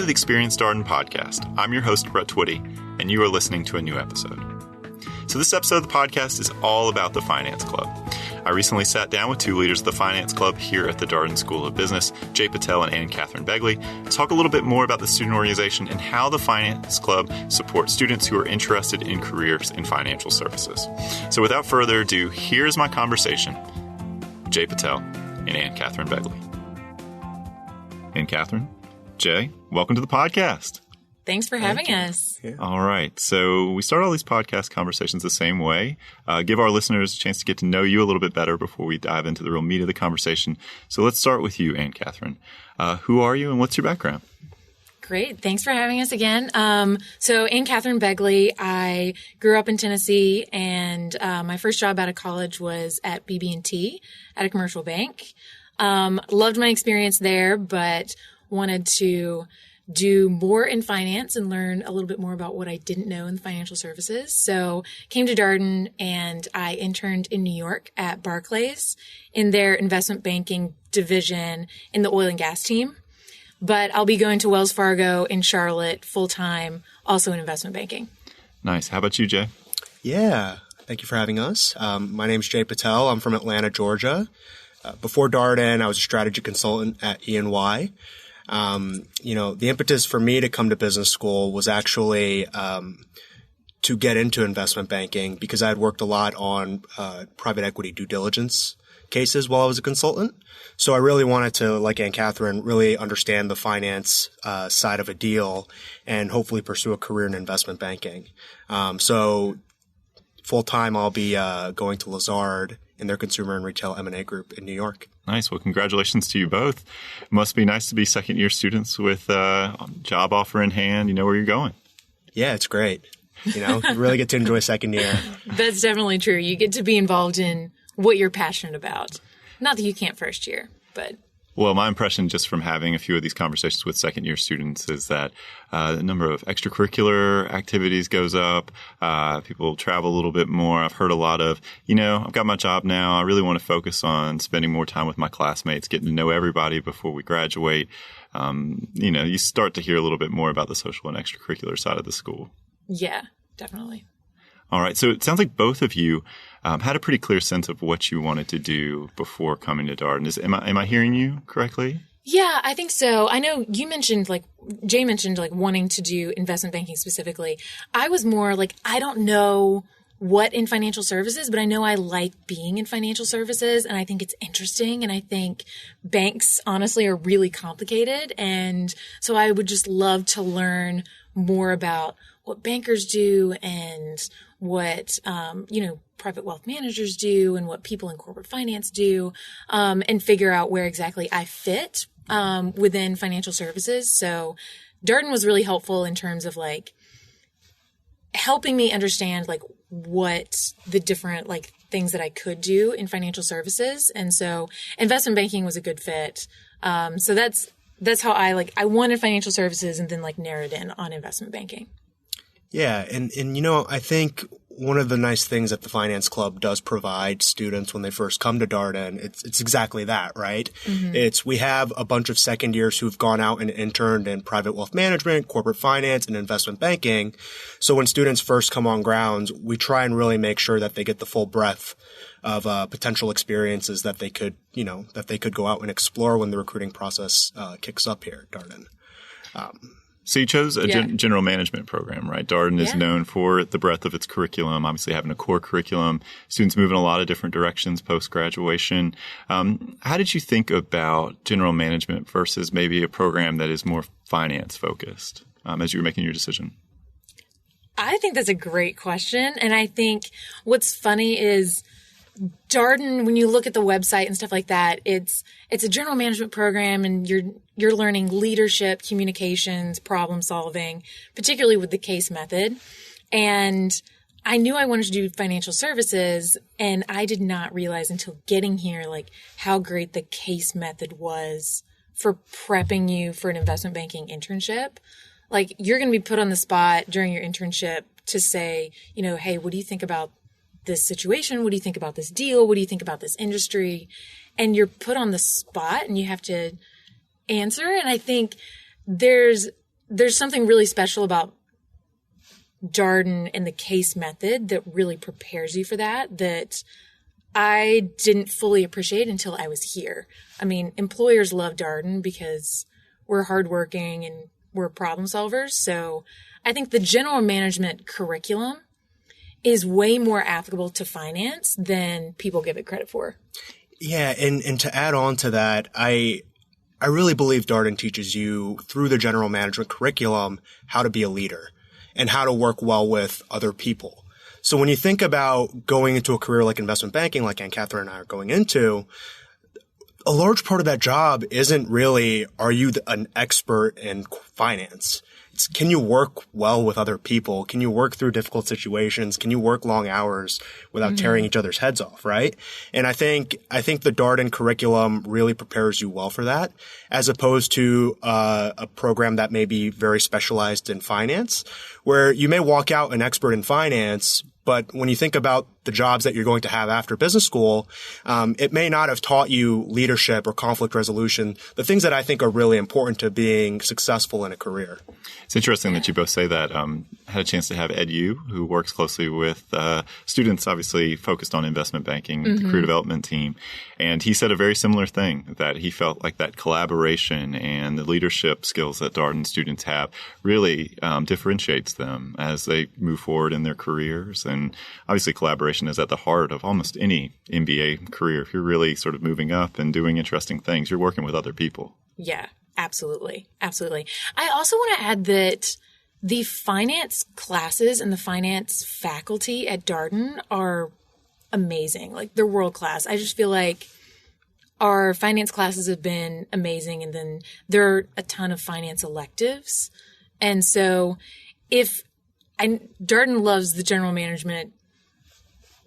the Experience Darden podcast. I'm your host, Brett Twitty, and you are listening to a new episode. So this episode of the podcast is all about the Finance Club. I recently sat down with two leaders of the Finance Club here at the Darden School of Business, Jay Patel and Anne-Catherine Begley, to talk a little bit more about the student organization and how the Finance Club supports students who are interested in careers in financial services. So without further ado, here's my conversation with Jay Patel and Anne-Catherine Begley. Anne-Catherine, Jay, welcome to the podcast. Thanks for having us. Yeah. All right. So we start all these podcast conversations the same way. Give our listeners a chance to get to know you a little bit better before we dive into the real meat of the conversation. So let's start with you, Anne-Catherine. Who are you and what's your background? Great. Thanks for having us again. So Anne-Catherine Begley, I grew up in Tennessee, and my first job out of college was at BB&T at a commercial bank. Loved my experience there, but wanted to do more in finance and learn a little bit more about what I didn't know in financial services. So came to Darden and I interned in New York at Barclays in their investment banking division in the oil and gas team. But I'll be going to Wells Fargo in Charlotte full-time, also in investment banking. Nice. How about you, Jay? Yeah. Thank you for having us. My name's Jay Patel. I'm from Atlanta, Georgia. Before Darden, I was a strategy consultant at E&Y. The impetus for me to come to business school was actually to get into investment banking because I had worked a lot on private equity due diligence cases while I was a consultant. So I really wanted to, like Anne-Catherine, really understand the finance side of a deal and hopefully pursue a career in investment banking. So full-time, I'll be going to Lazard in their consumer and retail M&A group in New York. Nice. Well, congratulations to you both. It must be nice to be second-year students with a job offer in hand. You know where you're going. Yeah, it's great. You really get to enjoy second year. That's definitely true. You get to be involved in what you're passionate about. Not that you can't first year, but... Well, my impression just from having a few of these conversations with second-year students is that the number of extracurricular activities goes up. People travel a little bit more. I've heard a lot of, I've got my job now. I really want to focus on spending more time with my classmates, getting to know everybody before we graduate. You start to hear a little bit more about the social and extracurricular side of the school. Yeah, definitely. All right. So it sounds like both of you had a pretty clear sense of what you wanted to do before coming to Darden. Am I hearing you correctly? Yeah, I think so. I know you mentioned, Jay mentioned, wanting to do investment banking specifically. I was more I don't know what in financial services, but I know I like being in financial services, and I think it's interesting, and I think banks, honestly, are really complicated, and so I would just love to learn more about what bankers do and what, private wealth managers do and what people in corporate finance do, and figure out where exactly I fit, within financial services. So Darden was really helpful in terms of helping me understand what the different things that I could do in financial services. And so investment banking was a good fit. So that's how I wanted financial services and then narrowed in on investment banking. Yeah. And I think one of the nice things that the Finance Club does provide students when they first come to Darden, it's exactly that, right? Mm-hmm. We have a bunch of second years who've gone out and interned in private wealth management, corporate finance, and investment banking. So when students first come on grounds, we try and really make sure that they get the full breadth of potential experiences that they could go out and explore when the recruiting process kicks up here at Darden. So you chose a general management program, right? Darden is known for the breadth of its curriculum, obviously having a core curriculum, students move in a lot of different directions post-graduation. How did you think about general management versus maybe a program that is more finance-focused as you were making your decision? I think that's a great question. And I think what's funny is Darden, when you look at the website and stuff like that, it's a general management program, and you're learning leadership, communications, problem solving, particularly with the case method. And I knew I wanted to do financial services, and I did not realize until getting here how great the case method was for prepping you for an investment banking internship. You're going to be put on the spot during your internship to say, hey, what do you think about this situation? What do you think about this deal? What do you think about this industry? And you're put on the spot and you have to answer. And I think there's there's something really special about Darden and the case method that really prepares you for that I didn't fully appreciate until I was here. I mean, employers love Darden because we're hardworking and we're problem solvers. So I think the general management curriculum is way more applicable to finance than people give it credit for. Yeah, and to add on to that, I really believe Darden teaches you through the general management curriculum how to be a leader and how to work well with other people. So when you think about going into a career like investment banking, like Aunt Catherine and I are going into, a large part of that job isn't really, are you an expert in finance? It's, can you work well with other people? Can you work through difficult situations? Can you work long hours without tearing each other's heads off, right? And I think the Darden curriculum really prepares you well for that, as opposed to a program that may be very specialized in finance, where you may walk out an expert in finance, but when you think about the jobs that you're going to have after business school, it may not have taught you leadership or conflict resolution, the things that I think are really important to being successful in a career. It's interesting that you both say that. Had a chance to have Ed Yu, who works closely with students, obviously focused on investment banking, the career development team. And he said a very similar thing, that he felt like that collaboration and the leadership skills that Darden students have really differentiates them as they move forward in their careers. And obviously collaboration is at the heart of almost any MBA career. If you're really sort of moving up and doing interesting things, you're working with other people. Yeah, absolutely. Absolutely. I also want to add that the finance classes and the finance faculty at Darden are amazing. Like, they're world class. I just feel like our finance classes have been amazing. And then there are a ton of finance electives. And so Darden loves the general management,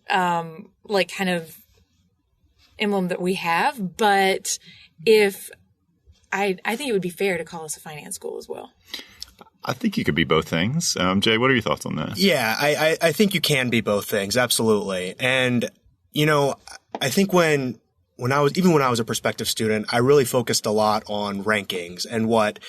kind of emblem that we have. But I think it would be fair to call us a finance school as well. I think you could be both things. Jay, what are your thoughts on that? Yeah, I think you can be both things. Absolutely. And, I think when I was a prospective student, I really focused a lot on rankings and what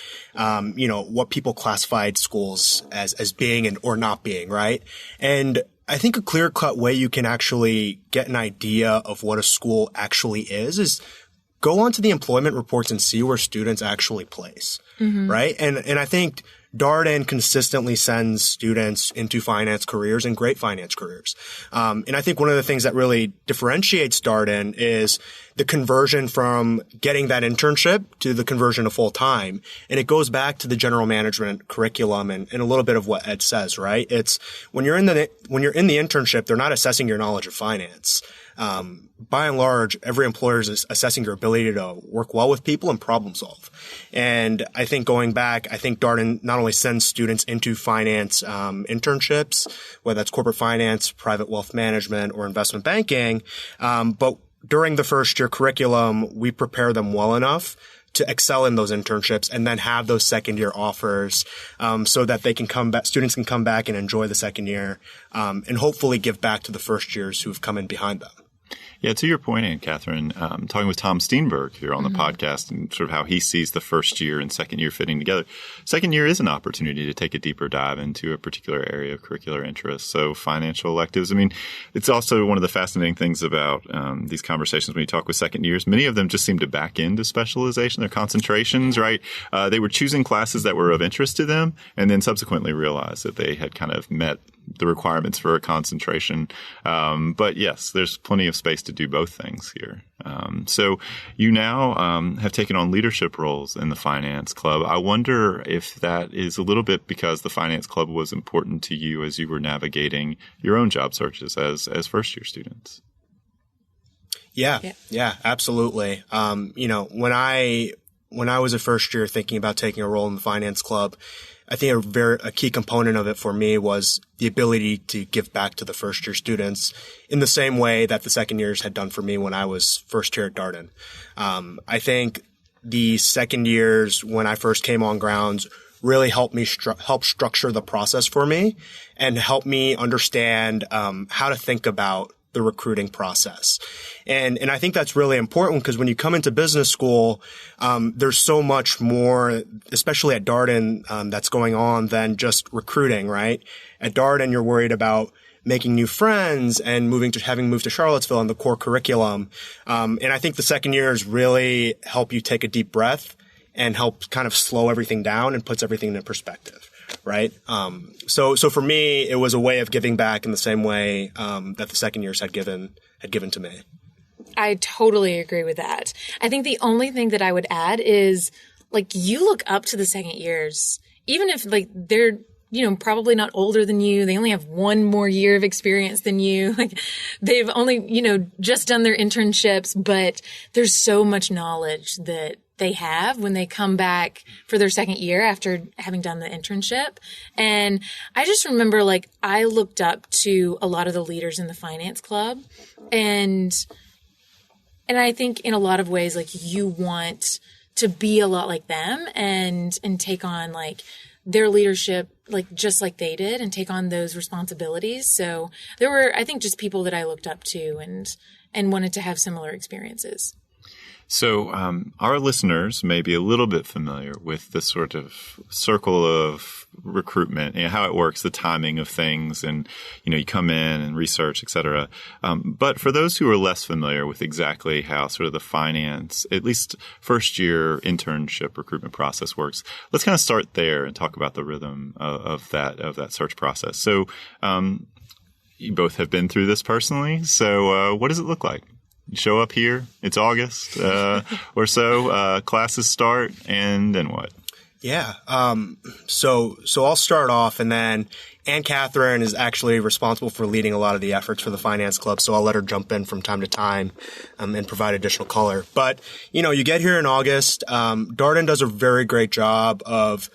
people classified schools as being or not being, right? And I think a clear-cut way you can actually get an idea of what a school actually is go onto the employment reports and see where students actually place, right? And I think Darden consistently sends students into finance careers and great finance careers. And I think one of the things that really differentiates Darden is the conversion from getting that internship to the conversion to full time. And it goes back to the general management curriculum and a little bit of what Ed says, right? It's when you're in the internship, they're not assessing your knowledge of finance. By and large, every employer is assessing your ability to work well with people and problem solve. And I think going back, I think Darden not only sends students into finance internships, whether that's corporate finance, private wealth management, or investment banking, but during the first year curriculum, we prepare them well enough to excel in those internships and then have those second year offers so that they can come back, students can come back and enjoy the second year and hopefully give back to the first years who've come in behind them. Yeah, to your point, Aunt Catherine, talking with Tom Steenberg here on the podcast and sort of how he sees the first year and second year fitting together. Second year is an opportunity to take a deeper dive into a particular area of curricular interest. So financial electives, I mean, it's also one of the fascinating things about these conversations when you talk with second years. Many of them just seem to back into specialization, their concentrations, right? They were choosing classes that were of interest to them and then subsequently realized that they had kind of met the requirements for a concentration. But yes, there's plenty of space to do both things here. So you now have taken on leadership roles in the Finance Club. I wonder if that is a little bit because the Finance Club was important to you as you were navigating your own job searches as first-year students. Yeah, absolutely. When I was a first year thinking about taking a role in the Finance Club, I think a key component of it for me was the ability to give back to the first year students in the same way that the second years had done for me when I was first here at Darden. I think the second years when I first came on grounds really helped me help structure the process for me and help me understand how to think about the recruiting process. And I think that's really important because when you come into business school, there's so much more, especially at Darden, that's going on than just recruiting, right? At Darden, you're worried about making new friends and having moved to Charlottesville and the core curriculum. And I think the second years really help you take a deep breath and help kind of slow everything down and puts everything into perspective, right? So for me, it was a way of giving back in the same way that the second years had given to me. I totally agree with that. I think the only thing that I would add is, like, you look up to the second years, even if, like, they're, probably not older than you. They only have one more year of experience than you. Like, they've only, just done their internships, but there's so much knowledge that they have when they come back for their second year after having done the internship. And I just remember, like, I looked up to a lot of the leaders in the finance club, and I think in a lot of ways, like, you want to be a lot like them and take on, like, their leadership, like, just like they did, and take on those responsibilities. So there were, I think, just people that I looked up to and wanted to have similar experiences. So our listeners may be a little bit familiar with this sort of circle of recruitment and how it works, the timing of things, and, you come in and research, et cetera. But for those who are less familiar with exactly how sort of the finance, at least first year internship recruitment process works, let's kind of start there and talk about the rhythm of that search process. So you both have been through this personally. So what does it look like? You show up here, it's August or so, classes start, and then what? Yeah. So I'll start off, and then Ann Catherine is actually responsible for leading a lot of the efforts for the finance club. So I'll let her jump in from time to time, and provide additional color. But, you get here in August. Darden does a very great job of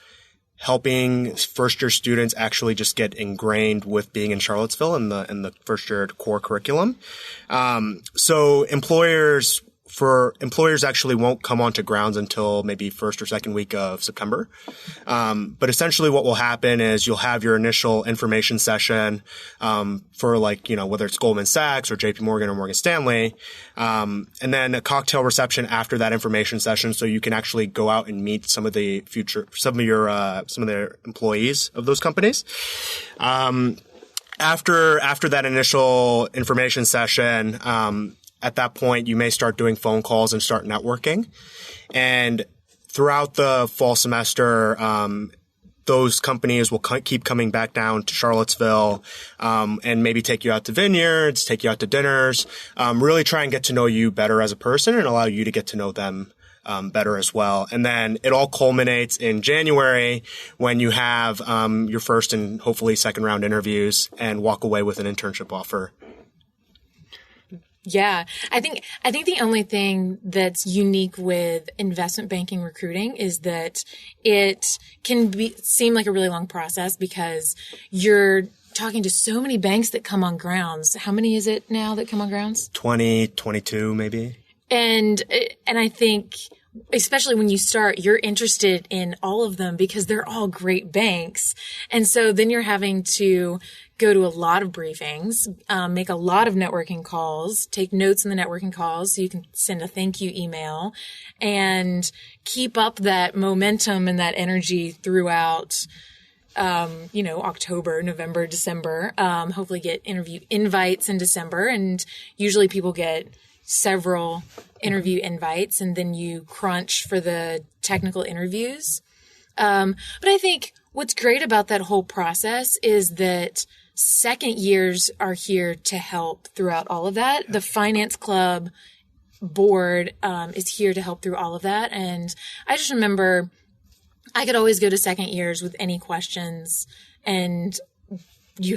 helping first-year students actually just get ingrained with being in Charlottesville in the first-year core curriculum. So employers actually won't come onto grounds until maybe first or second week of September. But essentially what will happen is you'll have your initial information session, for, like, whether it's Goldman Sachs or JP Morgan or Morgan Stanley. And then a cocktail reception after that information session. So you can actually go out and meet some of the employees of those companies. After that initial information session, at that point, you may start doing phone calls and start networking. And throughout the fall semester, those companies will keep coming back down to Charlottesville, and maybe take you out to vineyards, take you out to dinners, really try and get to know you better as a person and allow you to get to know them better as well. And then it all culminates in January when you have your first and hopefully second round interviews and walk away with an internship offer. Yeah, I think the only thing that's unique with investment banking recruiting is that it can seem like a really long process because you're talking to so many banks that come on grounds. How many is it now that come on grounds? 20, 22 maybe. And I think especially when you start, you're interested in all of them because they're all great banks. And so then you're having to go to a lot of briefings, make a lot of networking calls, take notes in the networking calls so you can send a thank you email and keep up that momentum and that energy throughout, October, November, December, hopefully get interview invites in December. And usually people get several interview invites and then you crunch for the technical interviews. But I think what's great about that whole process is that second years are here to help throughout all of that. The finance club board is here to help through all of that. And I just remember I could always go to second years with any questions, and I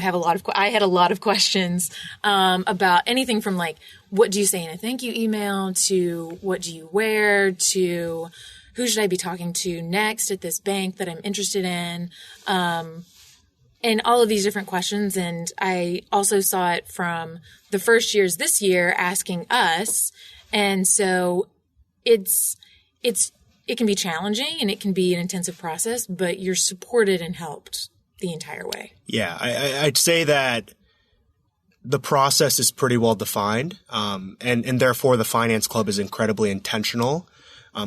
had a lot of questions about anything from like, what do you say in a thank you email to what do you wear to who should I be talking to next at this bank that I'm interested in, and all of these different questions. And I also saw it from the first years this year asking us. And so it can be challenging and it can be an intensive process, but you're supported and helped the entire way. Yeah, I'd say that the process is pretty well defined, and therefore the finance club is incredibly intentional,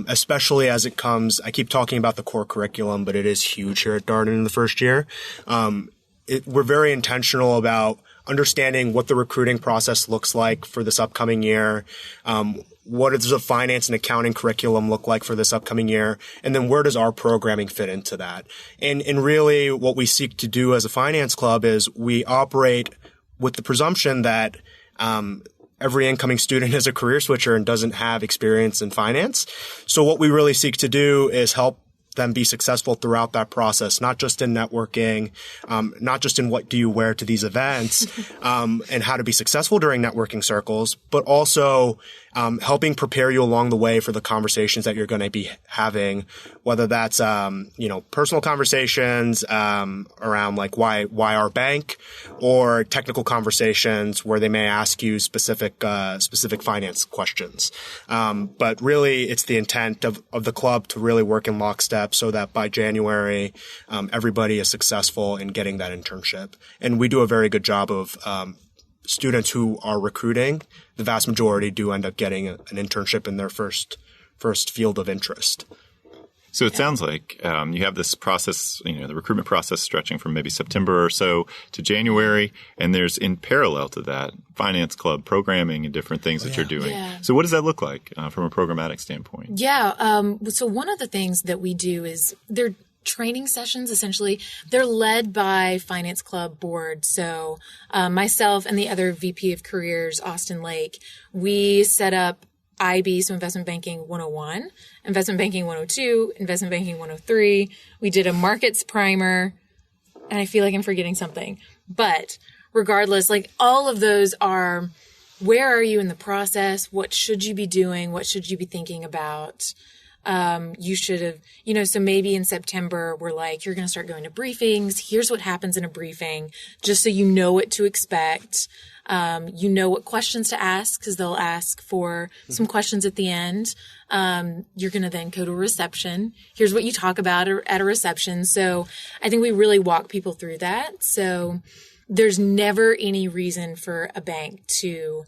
especially as it comes. I keep talking about the core curriculum, but it is huge here at Darden in the first year. We're very intentional about understanding what the recruiting process looks like for this upcoming year. What does the finance and accounting curriculum look like for this upcoming year? And then where does our programming fit into that? And really what we seek to do as a finance club is we operate with the presumption that every incoming student is a career switcher and doesn't have experience in finance. So what we really seek to do is help them be successful throughout that process, not just in networking, not just in what do you wear to these events, and how to be successful during networking circles, but also helping prepare you along the way for the conversations that you're going to be having, whether that's personal conversations around like why our bank, or technical conversations where they may ask you specific finance questions. But really, it's the intent of the club to really work in lockstep so that by January, everybody is successful in getting that internship. And we do a very good job of students who are recruiting. The vast majority do end up getting an internship in their first field of interest. So it sounds like you have this process, the recruitment process stretching from maybe September or so to January, and there's in parallel to that finance club programming and different things that you're doing. Yeah. So what does that look like from a programmatic standpoint? Yeah. So one of the things that we do is they're training sessions, essentially. They're led by Finance Club board. So myself and the other VP of Careers, Austin Lake, we set up IB, so Investment Banking 101, Investment Banking 102, Investment Banking 103. We did a markets primer, and I feel like I'm forgetting something. But regardless, like all of those are, where are you in the process? What should you be doing? What should you be thinking about? You should have, so maybe in September, we're like, you're going to start going to briefings. Here's what happens in a briefing, just so you know what to expect. You know what questions to ask, because they'll ask for some questions at the end. You're going to then go to a reception. Here's what you talk about at a reception. So I think we really walk people through that. So there's never any reason for a bank to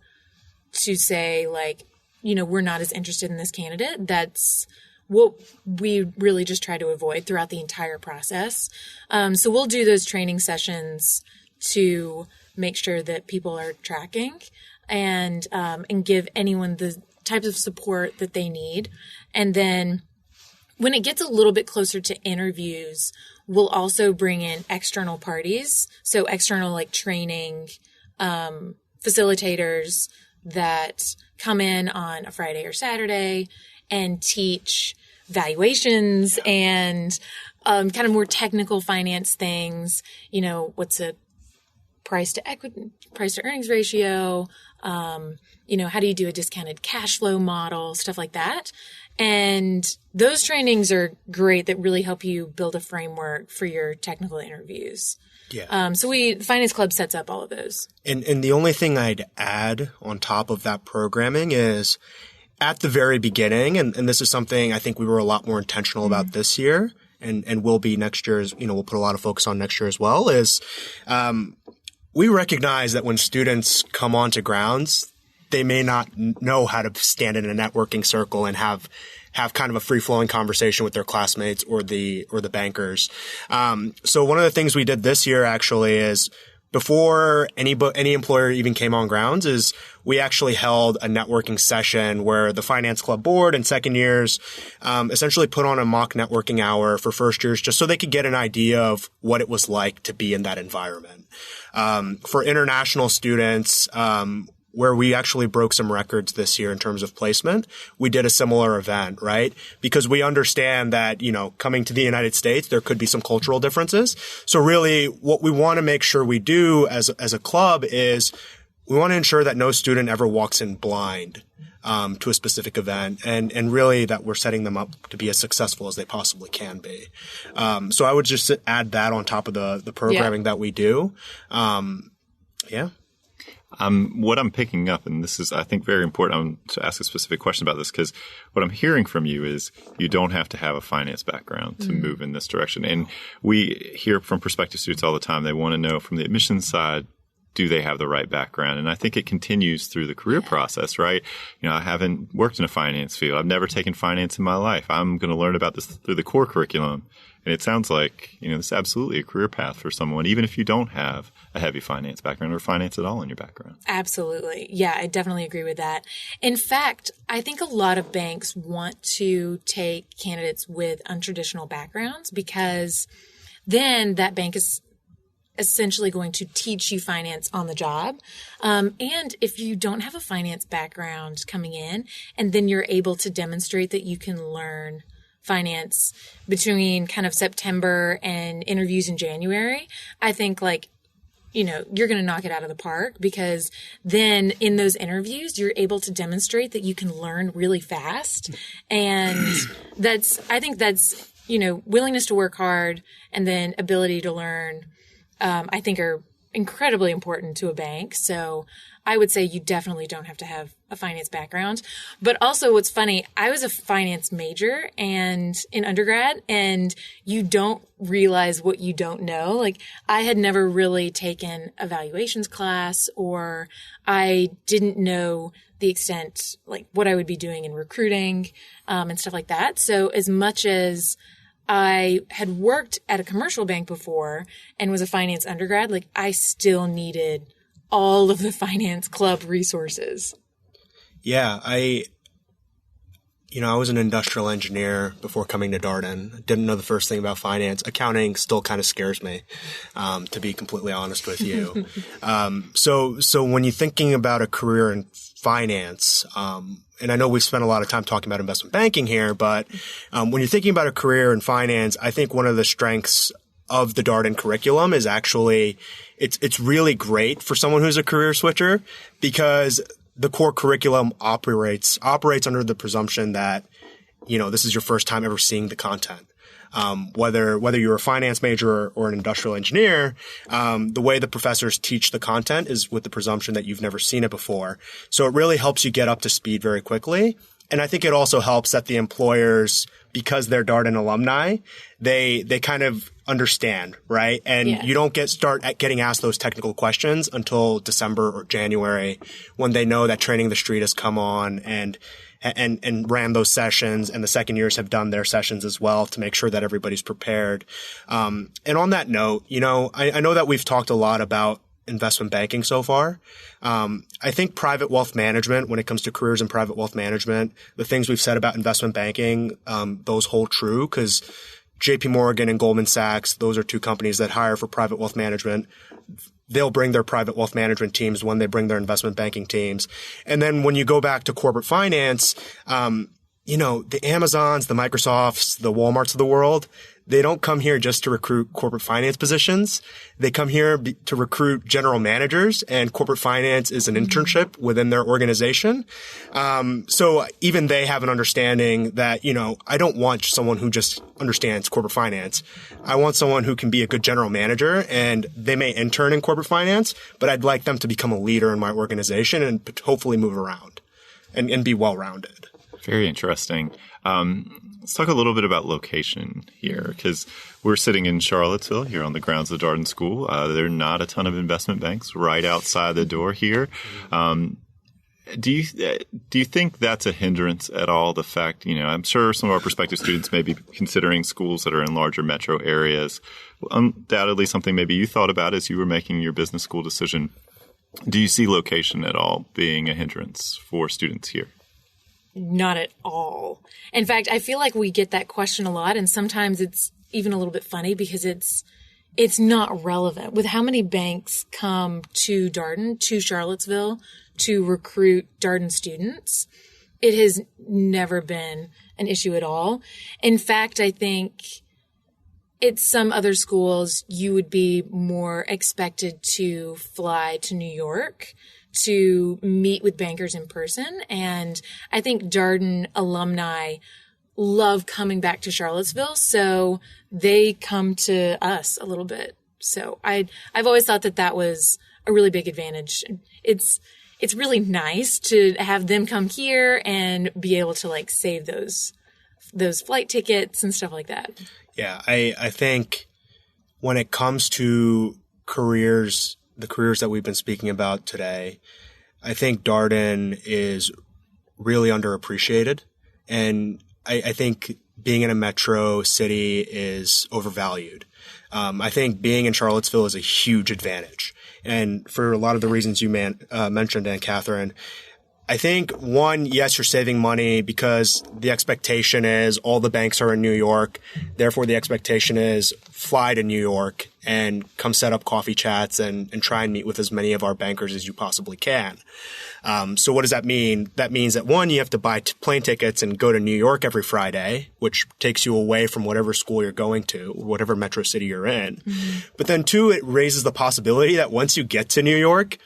say like, we're not as interested in this candidate. That's what we really just try to avoid throughout the entire process. So we'll do those training sessions to make sure that people are tracking and give anyone the types of support that they need. And then when it gets a little bit closer to interviews, we'll also bring in external parties. So external like training facilitators that come in on a Friday or Saturday and teach valuations and kind of more technical finance things. What's a price to earnings ratio? How do you do a discounted cash flow model, stuff like that. And those trainings are great that really help you build a framework for your technical interviews. Yeah. So Finance Club sets up all of those. And the only thing I'd add on top of that programming is at the very beginning, and this is something I think we were a lot more intentional about this year and will be next year, we'll put a lot of focus on next year as well, is we recognize that when students come onto grounds, they may not know how to stand in a networking circle and have kind of a free-flowing conversation with their classmates or the bankers. So one of the things we did this year actually is before any employer even came on grounds is we actually held a networking session where the Finance Club board and second years essentially put on a mock networking hour for first years just so they could get an idea of what it was like to be in that environment. For international students, where we actually broke some records this year in terms of placement, we did a similar event, right? Because we understand that, coming to the United States, there could be some cultural differences. So really what we want to make sure we do as a club is we want to ensure that no student ever walks in blind to a specific event and really that we're setting them up to be as successful as they possibly can be. So I would just add that on top of the programming that we do. Yeah. What I'm picking up, and this is, I think, very important to ask a specific question about this, because what I'm hearing from you is you don't have to have a finance background to move in this direction. And we hear from prospective students all the time. They want to know from the admissions side, do they have the right background? And I think it continues through the career process, right? I haven't worked in a finance field. I've never taken finance in my life. I'm going to learn about this through the core curriculum. And it sounds like, this is absolutely a career path for someone, even if you don't have a heavy finance background or finance at all in your background. Absolutely. Yeah, I definitely agree with that. In fact, I think a lot of banks want to take candidates with untraditional backgrounds because then that bank is essentially going to teach you finance on the job. And if you don't have a finance background coming in, and then you're able to demonstrate that you can learn finance between kind of September and interviews in January, I think you're going to knock it out of the park, because then in those interviews, you're able to demonstrate that you can learn really fast. And I think that's, willingness to work hard and then ability to learn, I think are incredibly important to a bank. So I would say you definitely don't have to have a finance background. But also what's funny, I was a finance major and in undergrad, and you don't realize what you don't know. Like, I had never really taken evaluations class, or I didn't know the extent, like what I would be doing in recruiting, and stuff like that. So as much as I had worked at a commercial bank before and was a finance undergrad, like I still needed all of the finance club resources. Yeah, I was an industrial engineer before coming to Darden. Didn't know the first thing about finance. Accounting still kind of scares me, to be completely honest with you. So when you're thinking about a career in finance, and I know we've spent a lot of time talking about investment banking here, but when you're thinking about a career in finance, I think one of the strengths of the Darden curriculum is actually it's really great for someone who's a career switcher, because the core curriculum operates under the presumption that, this is your first time ever seeing the content. Whether you're a finance major or an industrial engineer, the way the professors teach the content is with the presumption that you've never seen it before. So it really helps you get up to speed very quickly. And I think it also helps that the employers, because they're Darden alumni, they kind of understand, right? And you don't start getting asked those technical questions until December or January, when they know that Training the Street has come on and ran those sessions, and the second years have done their sessions as well to make sure that everybody's prepared. And on that note, I know that we've talked a lot about investment banking so far. I think private wealth management, when it comes to careers in private wealth management, the things we've said about investment banking, those hold true, because JP Morgan and Goldman Sachs, those are two companies that hire for private wealth management. They'll bring their private wealth management teams when they bring their investment banking teams. And then when you go back to corporate finance, the Amazons, the Microsofts, the Walmarts of the world, they don't come here just to recruit corporate finance positions. They come here to recruit general managers, and corporate finance is an internship within their organization. So even they have an understanding that, I don't want someone who just understands corporate finance. I want someone who can be a good general manager, and they may intern in corporate finance, but I'd like them to become a leader in my organization and hopefully move around and be well-rounded. Very interesting. Let's talk a little bit about location here, because we're sitting in Charlottesville here on the grounds of the Darden School. There are not a ton of investment banks right outside the door here. Do you think that's a hindrance at all? The fact, I'm sure some of our prospective students may be considering schools that are in larger metro areas. Undoubtedly something maybe you thought about as you were making your business school decision. Do you see location at all being a hindrance for students here? Not at all. In fact, I feel like we get that question a lot, and sometimes it's even a little bit funny because it's not relevant. With how many banks come to Darden, to Charlottesville, to recruit Darden students, it has never been an issue at all. In fact, I think at some other schools, you would be more expected to fly to New York to meet with bankers in person. And I think Darden alumni love coming back to Charlottesville, so they come to us a little bit. So I've always thought that was a really big advantage. It's really nice to have them come here and be able to save those flight tickets and stuff like that. Yeah, I think when it comes to careers the careers that we've been speaking about today, I think Darden is really underappreciated. And I think being in a metro city is overvalued. I think being in Charlottesville is a huge advantage. And for a lot of the reasons you mentioned, Ann Catherine, I think, one, yes, you're saving money because the expectation is all the banks are in New York. Therefore, the expectation is fly to New York and come set up coffee chats and try and meet with as many of our bankers as you possibly can. So what does that mean? That means that, one, you have to buy plane tickets and go to New York every Friday, which takes you away from whatever school you're going to, whatever metro city you're in. Mm-hmm. But then, two, it raises the possibility that once you get to New York,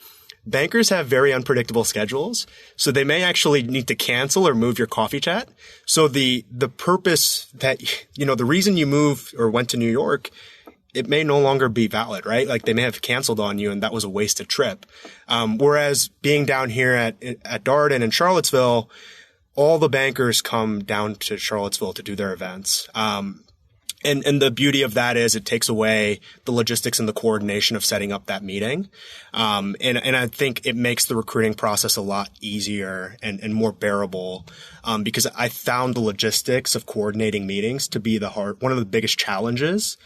bankers have very unpredictable schedules, so they may actually need to cancel or move your coffee chat. So the purpose that, the reason you moved or went to New York, it may no longer be valid, right? Like they may have canceled on you and that was a wasted trip. Whereas being down here at Darden in Charlottesville, all the bankers come down to Charlottesville to do their events. And the beauty of that is it takes away the logistics and the coordination of setting up that meeting. And I think it makes the recruiting process a lot easier and more bearable. Because I found the logistics of coordinating meetings to be one of the biggest challenges,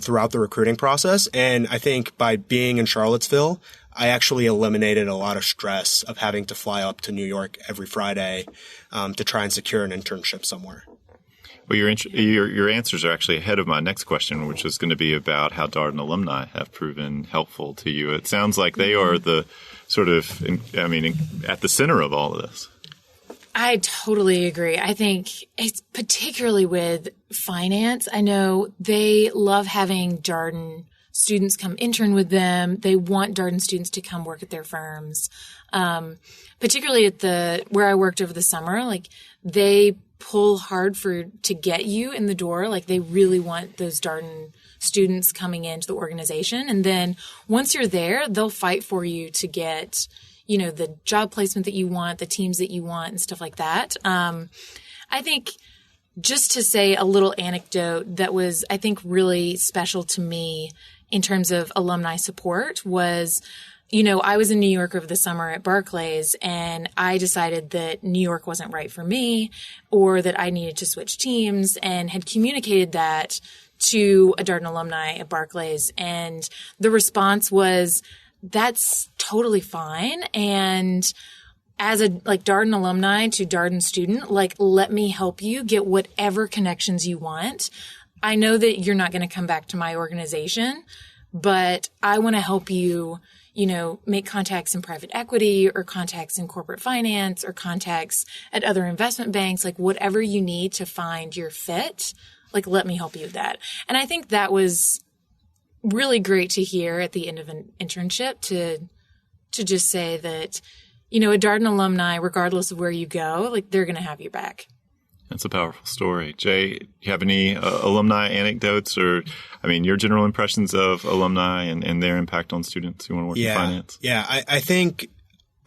throughout the recruiting process. And I think by being in Charlottesville, I actually eliminated a lot of stress of having to fly up to New York every Friday, to try and secure an internship somewhere. Well, your answers are actually ahead of my next question, which is going to be about how Darden alumni have proven helpful to you. It sounds like they are the sort of, at the center of all of this. I totally agree. I think it's particularly with finance. I know they love having Darden students come intern with them. They want Darden students to come work at their firms. Particularly at where I worked over the summer, like they pull hard to get you in the door. Like they really want those Darden students coming into the organization. And then once you're there, they'll fight for you to get, the job placement that you want, the teams that you want and stuff like that. I think just to say a little anecdote that was, I think, really special to me in terms of alumni support was, I was in New York over the summer at Barclays, and I decided that New York wasn't right for me or that I needed to switch teams, and had communicated that to a Darden alumni at Barclays. And the response was, that's totally fine. And as a Darden alumni to Darden student, let me help you get whatever connections you want. I know that you're not going to come back to my organization, but I want to help you, make contacts in private equity or contacts in corporate finance or contacts at other investment banks, whatever you need to find your fit, let me help you with that. And I think that was really great to hear at the end of an internship to just say that, a Darden alumni, regardless of where you go, they're going to have your back. That's a powerful story. Jay, do you have any alumni anecdotes or, your general impressions of alumni and their impact on students who want to work in finance? Yeah, I think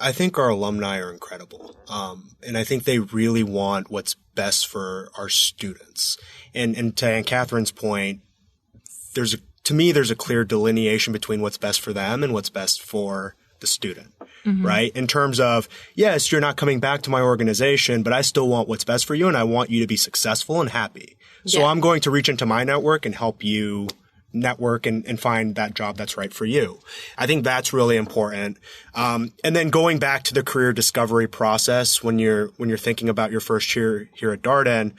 our alumni are incredible. And I think they really want what's best for our students. And to Ann Catherine's point, there's a clear delineation between what's best for them and what's best for the student. Mm-hmm. Right? In terms of, yes, you're not coming back to my organization, but I still want what's best for you and I want you to be successful and happy. So I'm going to reach into my network and help you network and find that job that's right for you. I think that's really important. And then going back to the career discovery process, when you're thinking about your first year here at Darden,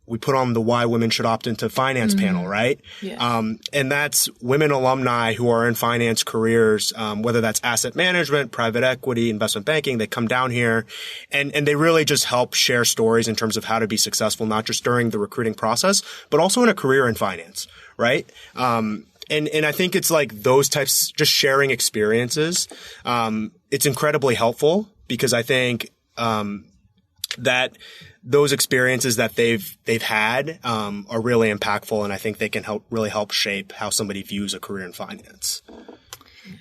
we put on the Why Women Should Opt into Finance panel, right? Yeah. And that's women alumni who are in finance careers, whether that's asset management, private equity, investment banking. They come down here and they really just help share stories in terms of how to be successful, not just during the recruiting process, but also in a career in finance, right? And I think it's those types, just sharing experiences. It's incredibly helpful because I think, that those experiences that they've had are really impactful, and I think they can really help shape how somebody views a career in finance.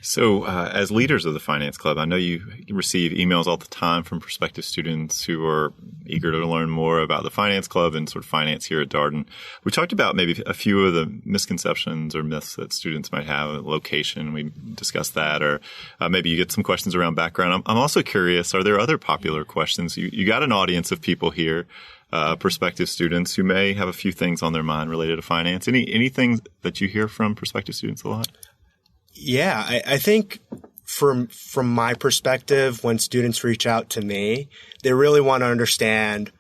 So as leaders of the Finance Club, I know you receive emails all the time from prospective students who are eager to learn more about the Finance Club and sort of finance here at Darden. We talked about maybe a few of the misconceptions or myths that students might have. Location, we discussed that, or maybe you get some questions around background. I'm also curious, are there other popular questions? You got an audience of people here, prospective students who may have a few things on their mind related to finance. Anything that you hear from prospective students a lot? Yeah, I think from my perspective, when students reach out to me, they really want to understand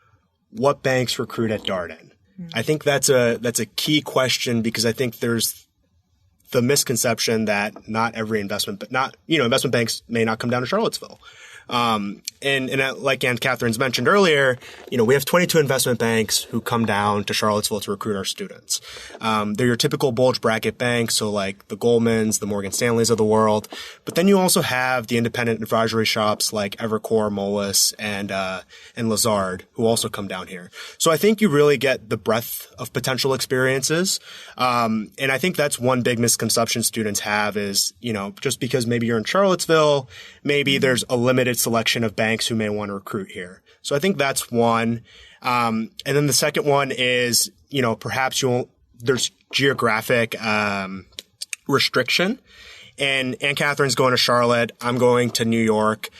what banks recruit at Darden. Mm-hmm. I think that's a key question, because I think there's the misconception that not every investment banks may not come down to Charlottesville. And like Aunt Catherine's mentioned earlier, we have 22 investment banks who come down to Charlottesville to recruit our students. They're your typical bulge bracket banks, so like the Goldmans, the Morgan Stanleys of the world. But then you also have the independent advisory shops like Evercore, Moelis, and Lazard, who also come down here. So I think you really get the breadth of potential experiences. And I think that's one big misconception students have is, just because maybe you're in Charlottesville, maybe there's a limited selection of banks who may want to recruit here. So I think that's one. And then the second one is, perhaps there's geographic restriction. And Aunt Catherine's going to Charlotte. I'm going to New York.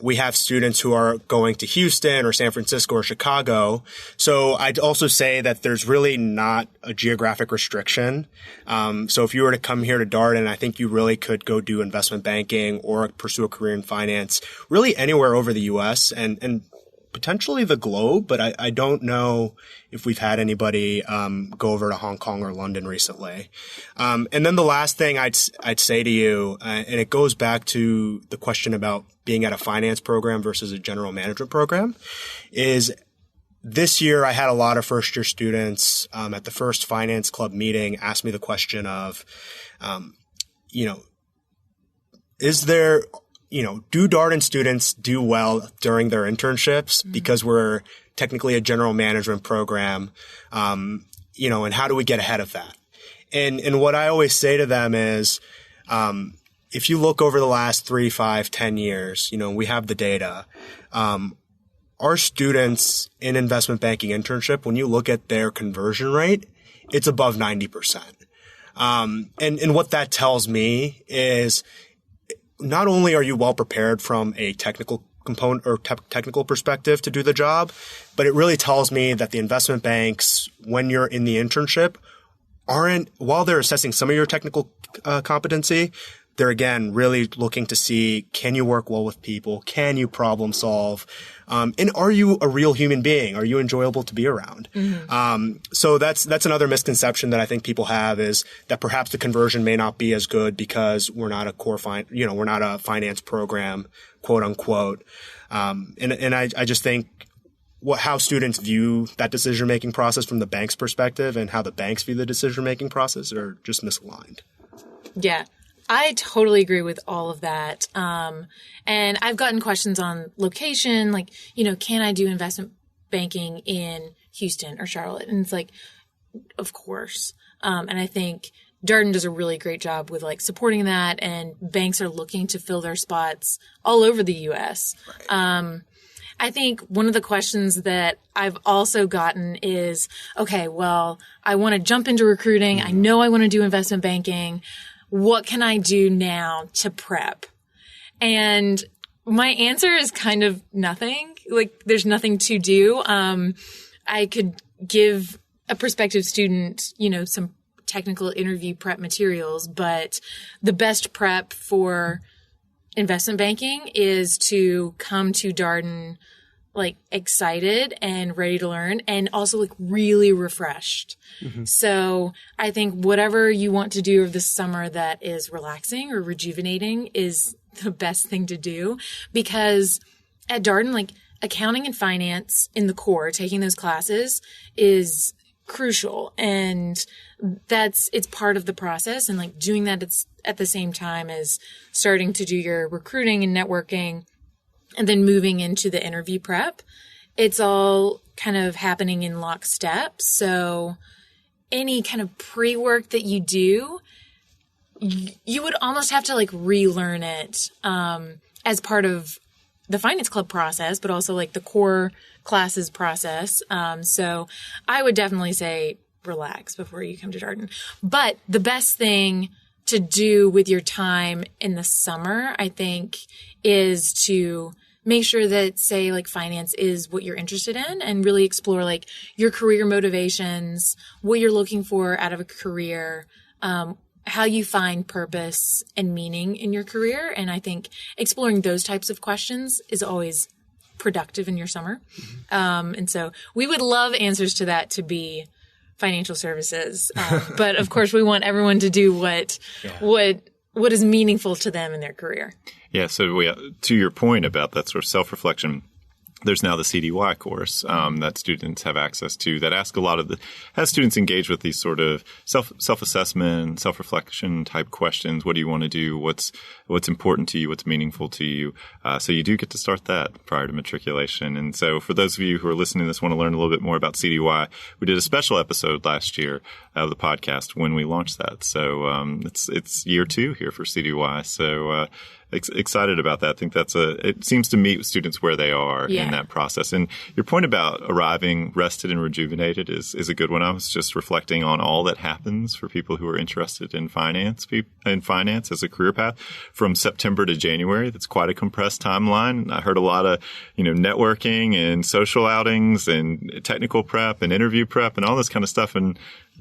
We have students who are going to Houston or San Francisco or Chicago. So I'd also say that there's really not a geographic restriction. So if you were to come here to Darden, I think you really could go do investment banking or pursue a career in finance, really anywhere over the U.S. and potentially the globe, but I don't know if we've had anybody go over to Hong Kong or London recently. And then the last thing I'd say to you, and it goes back to the question about being at a finance program versus a general management program, is this year I had a lot of first-year students at the first Finance Club meeting ask me the question of, do Darden students do well during their internships because we're technically a general management program, and how do we get ahead of that? And what I always say to them is, if you look over the last 3, 5, 10 years, we have the data. Our students in investment banking internship, when you look at their conversion rate, it's above 90%. And what that tells me is, not only are you well prepared from a technical component or technical perspective to do the job, but it really tells me that the investment banks, when you're in the internship, while they're assessing some of your technical competency, they're again really looking to see, can you work well with people? Can you problem solve? And are you a real human being? Are you enjoyable to be around? Mm-hmm. So that's another misconception that I think people have, is that perhaps the conversion may not be as good because we're not we're not a finance program, quote unquote. And I just think how students view that decision-making process from the bank's perspective and how the banks view the decision-making process are just misaligned. Yeah. I totally agree with all of that. And I've gotten questions on location, like, can I do investment banking in Houston or Charlotte? And it's like, of course. And I think Darden does a really great job with supporting that, and banks are looking to fill their spots all over the U.S. Right. I think one of the questions that I've also gotten is, okay, well, I want to jump into recruiting. I know I want to do investment banking. What can I do now to prep? And my answer is kind of nothing. There's nothing to do. I could give a prospective student, some technical interview prep materials, but the best prep for investment banking is to come to Darden excited and ready to learn, and also really refreshed. Mm-hmm. So I think whatever you want to do over the summer that is relaxing or rejuvenating is the best thing to do, because at Darden, accounting and finance in the core, taking those classes is crucial, and it's part of the process, and doing that it's at the same time as starting to do your recruiting and networking, and then moving into the interview prep. It's all kind of happening in lockstep. So any kind of pre-work that you do, you would almost have to like relearn it as part of the finance club process, but also like the core classes process. So I would definitely say relax before you come to Darden. But the best thing to do with your time in the summer, I think, is to make sure that, say, like finance is what you're interested in and really explore like your career motivations, what you're looking for out of a career, how you find purpose and meaning in your career. And I think exploring those types of questions is always productive in your summer. And so we would love answers to that to be financial services. But of course we want everyone to do what is meaningful to them in their career. Yeah. So to your point about that sort of self-reflection, there's now the CDY course that students have access to that has students engage with these sort of self-assessment, self-reflection type questions. What do you want to do? What's important to you? What's meaningful to you? So you do get to start that prior to matriculation. And so for those of you who are listening to this, want to learn a little bit more about CDY, we did a special episode last year of the podcast when we launched that. So it's year 2 here for CDY. So excited about that. I think it seems to meet students where they are in that process. And your point about arriving rested and rejuvenated is a good one. I was just reflecting on all that happens for people who are interested in finance as a career path from September to January. That's quite a compressed timeline. I heard a lot of, networking and social outings and technical prep and interview prep and all this kind of stuff. And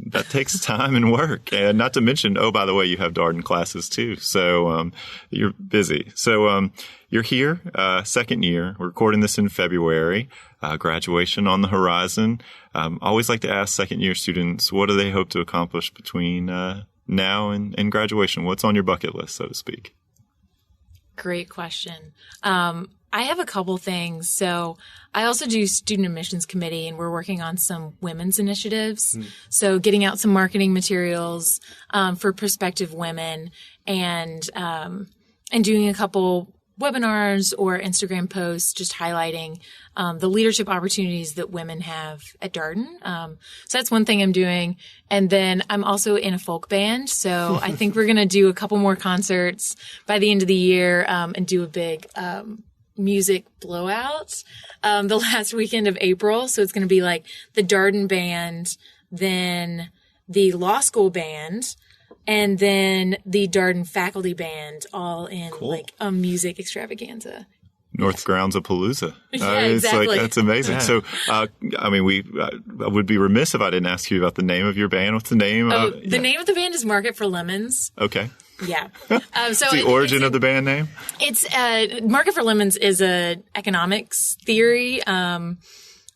that takes time and work. And not to mention, by the way, you have Darden classes too. So you're busy. So you're here, second year. We're recording this in February. Graduation on the horizon. Always like to ask second year students, what do they hope to accomplish between now and graduation? What's on your bucket list, so to speak? Great question. I have a couple things. So I also do student admissions committee, and we're working on some women's initiatives. So getting out some marketing materials for prospective women and doing a couple webinars or Instagram posts just highlighting the leadership opportunities that women have at Darden. So that's one thing I'm doing. And then I'm also in a folk band. So I think we're going to do a couple more concerts by the end of the year and do a big music blowout the last weekend of April. So it's going to be like the Darden band, then the law school band, and then the Darden faculty band, all in like a music extravaganza. North Grounds of Palooza. Yeah, it's exactly. like, that's amazing. Yeah. So, I would be remiss if I didn't ask you about the name of your band. What's the name? The name of the band is Market for Lemons. Okay. Yeah. So the origin of the band name? It's Market for Lemons is a economics theory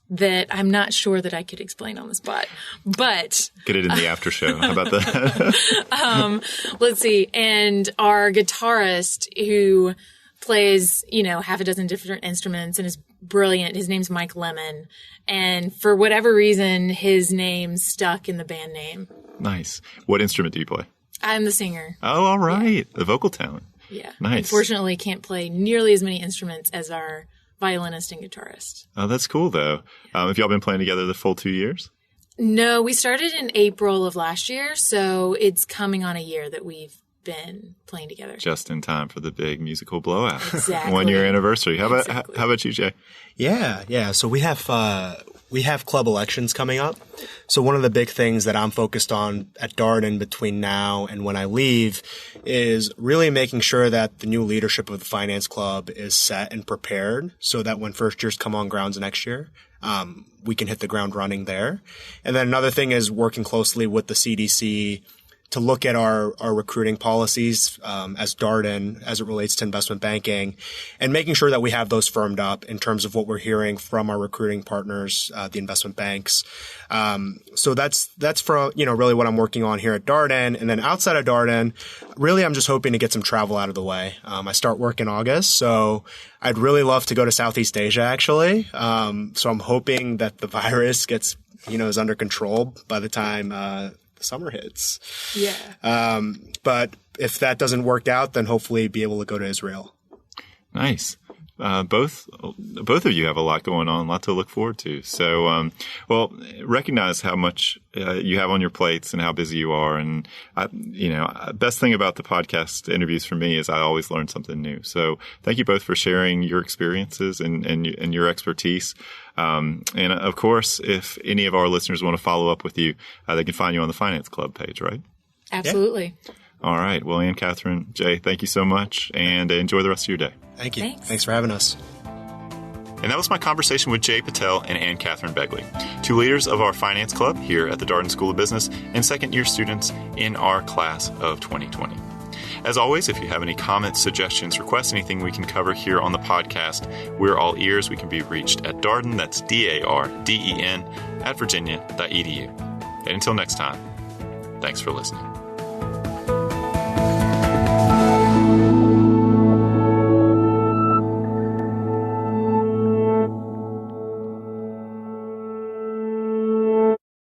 that I'm not sure that I could explain on the spot, but get it in the after show. How about that? Let's see. And our guitarist who plays, half a dozen different instruments and is brilliant. His name's Mike Lemon. And for whatever reason, his name stuck in the band name. Nice. What instrument do you play? I'm the singer. Oh, all right. Yeah. The vocal talent. Yeah. Nice. Unfortunately, can't play nearly as many instruments as our violinist and guitarist. Oh, that's cool, though. Have y'all been playing together the full 2 years? No, we started in April of last year, so it's coming on a year that we've been playing together. Just in time for the big musical blowout. Exactly. 1 year anniversary. How about you, Jay? Yeah. So we have club elections coming up. So one of the big things that I'm focused on at Darden between now and when I leave is really making sure that the new leadership of the finance club is set and prepared so that when first years come on grounds next year, we can hit the ground running there. And then another thing is working closely with the CDC to look at our recruiting policies as Darden as it relates to investment banking and making sure that we have those firmed up in terms of what we're hearing from our recruiting partners, the investment banks. So that's for, really what I'm working on here at Darden. And then outside of Darden, really I'm just hoping to get some travel out of the way. I start work in August, so I'd really love to go to Southeast Asia actually. So I'm hoping that the virus gets, is under control by the time the summer hits. Yeah. But if that doesn't work out, then hopefully be able to go to Israel. Nice. both of you have a lot going on, a lot to look forward to. So, recognize how much you have on your plates and how busy you are. And best thing about the podcast interviews for me is I always learn something new. So, thank you both for sharing your experiences and your expertise. And of course, if any of our listeners want to follow up with you, they can find you on the Finance Club page, right? Absolutely. Yeah. All right. Well, Ann, Catherine, Jay, thank you so much, and enjoy the rest of your day. Thank you. Thanks for having us. And that was my conversation with Jay Patel and Ann Catherine Begley, two leaders of our Finance Club here at the Darden School of Business and second-year students in our class of 2020. As always, if you have any comments, suggestions, requests, anything we can cover here on the podcast, we're all ears. We can be reached at Darden, that's DARDEN, @virginia.edu. And until next time, thanks for listening.